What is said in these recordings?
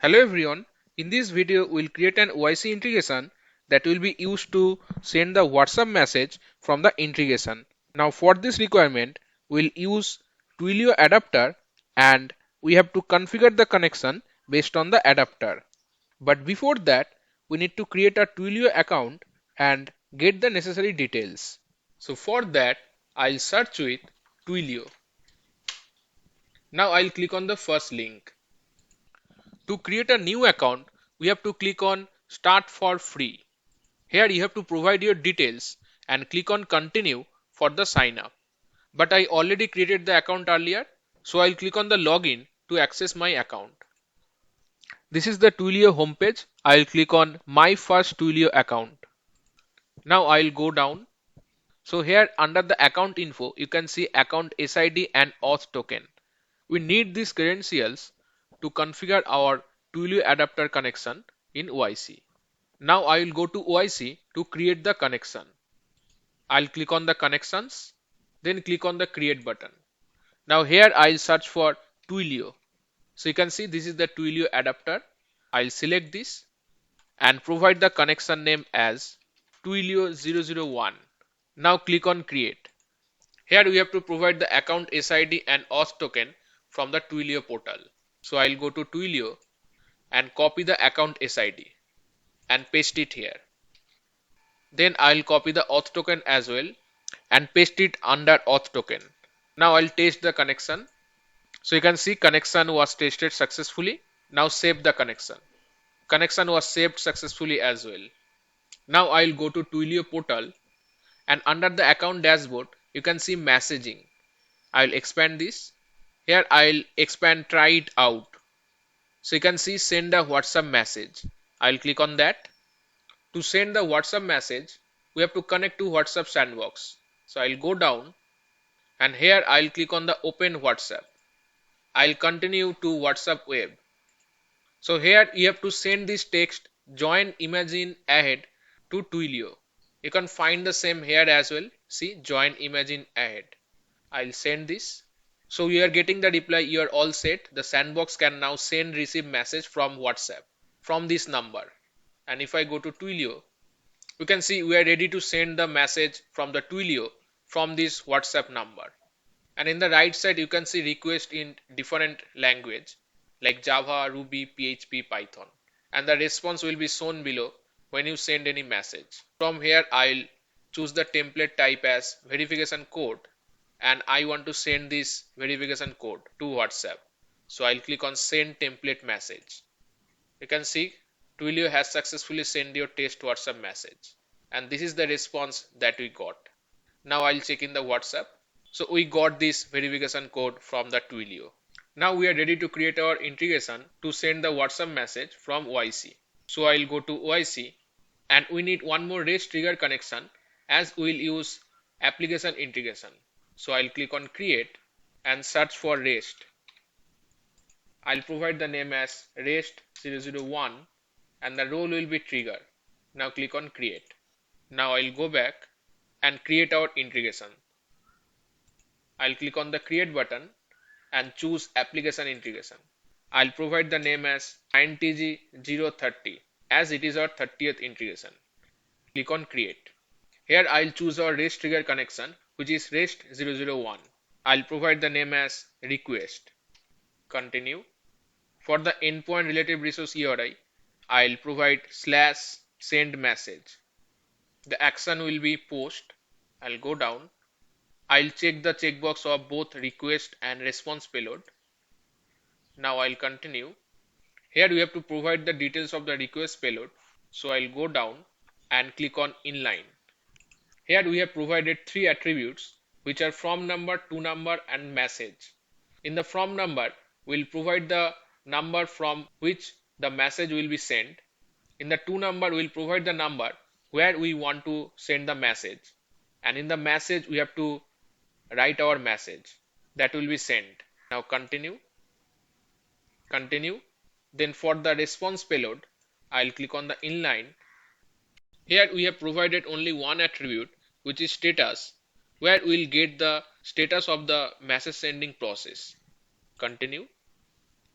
Hello everyone, in this video we'll create an OIC integration that will be used to send the WhatsApp message from the integration. Now for this requirement we'll use Twilio adapter and we have to configure the connection based on the adapter. But before that we need to create a Twilio account and get the necessary details. So for that I'll search with Twilio. Now I'll click on the first link. To create a new account, we have to click on Start for free. Here you have to provide your details and click on Continue for the sign up. But I already created the account earlier, so I'll click on the login to access my account. This is the Twilio homepage. I'll click on My First Twilio account. Now I'll go down. So here under the account info, you can see account SID and auth token. We need these credentials to configure our Twilio adapter connection in OIC. Now I will go to OIC to create the connection. I'll click on the connections, then click on the create button. Now here I'll search for Twilio. So you can see this is the Twilio adapter. I'll select this and provide the connection name as Twilio 001. Now click on create. Here we have to provide the account SID and auth token from the Twilio portal. So I'll go to Twilio and copy the account SID and paste it here. Then I'll copy the auth token as well and paste it under auth token. Now I'll test the connection. So you can see connection was tested successfully. Now save the connection. Connection was saved successfully as well. Now I'll go to Twilio portal and under the account dashboard you can see messaging. I'll expand this. Here I'll expand try it out. So you can see send a WhatsApp message. I'll click on that. To send the WhatsApp message, we have to connect to WhatsApp sandbox. So I'll go down and here I'll click on the open WhatsApp. I'll continue to WhatsApp web. So here you have to send this text join imagine ahead to Twilio. You can find the same here as well. See join imagine ahead. I'll send this. So you are getting the reply you are all set. The sandbox can now send receive message from WhatsApp from this number. And if I go to Twilio, you can see we are ready to send the message from the Twilio from this WhatsApp number. And in the right side you can see request in different language like Java, Ruby, PHP, Python. And the response will be shown below when you send any message. From here I'll choose the template type as verification code and I want to send this verification code to WhatsApp. So I'll click on send template message. You can see Twilio has successfully sent your test WhatsApp message. And this is the response that we got. Now I'll check in the WhatsApp. So we got this verification code from the Twilio. Now we are ready to create our integration to send the WhatsApp message from OIC. So I'll go to OIC and we need one more REST trigger connection as we'll use application integration. So I'll click on create and search for REST. I'll provide the name as REST 001 and the role will be trigger. Now click on create. Now I'll go back and create our integration. I'll click on the create button and choose application integration. I'll provide the name as INTG030 as it is our 30th integration. Click on create. Here I'll choose our REST trigger connection which is REST 001. I'll provide the name as request. Continue. For the endpoint relative resource URI, I'll provide /send message. The action will be post. I'll go down. I'll check the checkbox of both request and response payload. Now I'll continue. Here we have to provide the details of the request payload. So I'll go down and click on inline. Here we have provided three attributes which are from number, to number and message. In the from number, we'll provide the number from which the message will be sent. In the to number, we'll provide the number where we want to send the message. And in the message, we have to write our message that will be sent. Now continue. Continue. Then for the response payload, I'll click on the inline. Here we have provided only one attribute which is status where we'll get the status of the message sending process. Continue.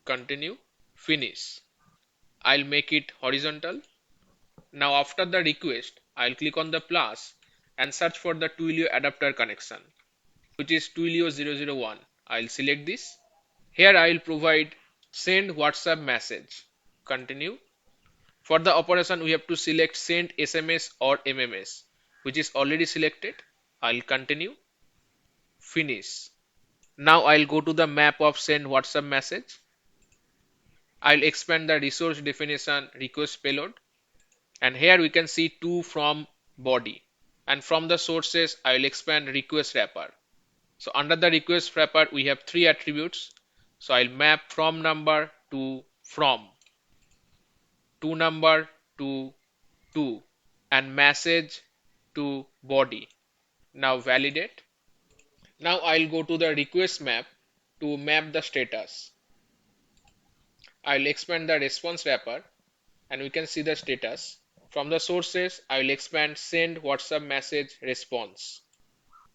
Continue. Finish. I'll make it horizontal. Now after the request, I'll click on the plus and search for the Twilio adapter connection, which is Twilio 001. I'll select this. Here I will provide send WhatsApp message. Continue. For the operation, we have to select send SMS or MMS, which is already selected. I'll continue. Finish. Now I'll go to the map of send WhatsApp message. I'll expand the resource definition request payload. And here we can see to from body. And from the sources, I will expand request wrapper. So under the request wrapper, we have three attributes. So I'll map from number to from, to number to, and message to body. Now validate. Now I'll go to the request map to map the status. I'll expand the response wrapper and we can see the status. From the sources, I will expand send WhatsApp message response.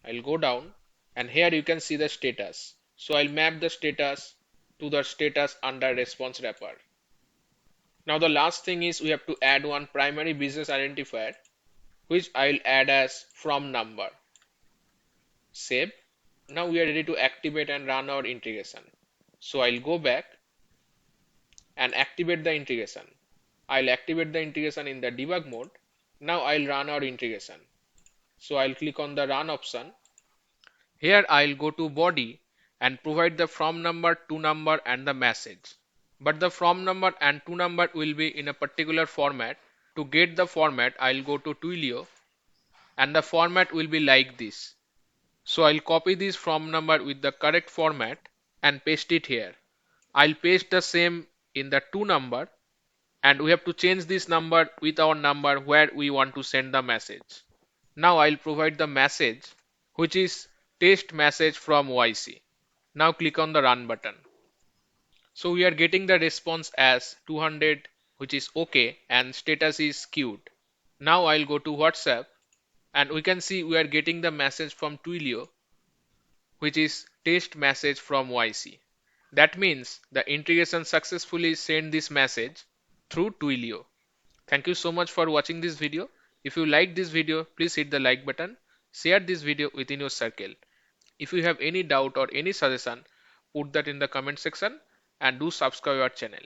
I'll go down and here you can see the status. So I'll map the status to the status under response wrapper. Now the last thing is we have to add one primary business identifier, which I'll add as from number. Save. Now we are ready to activate and run our integration. So I'll go back and activate the integration. I'll activate the integration in the debug mode. Now I'll run our integration. So I'll click on the run option. Here I'll go to body and provide the from number, to number and the message. But the from number and to number will be in a particular format. To get the format, I'll go to Twilio and the format will be like this. So I'll copy this from number with the correct format and paste it here. I'll paste the same in the to number and we have to change this number with our number where we want to send the message. Now I'll provide the message, which is test message from OIC. Now click on the run button. So we are getting the response as 200, which is OK, and status is queued. Now I'll go to WhatsApp and we can see we are getting the message from Twilio, which is test message from OIC. That means the integration successfully sent this message through Twilio. Thank you so much for watching this video. If you like this video, please hit the like button, share this video within your circle. If you have any doubt or any suggestion, put that in the comment section and do subscribe our channel.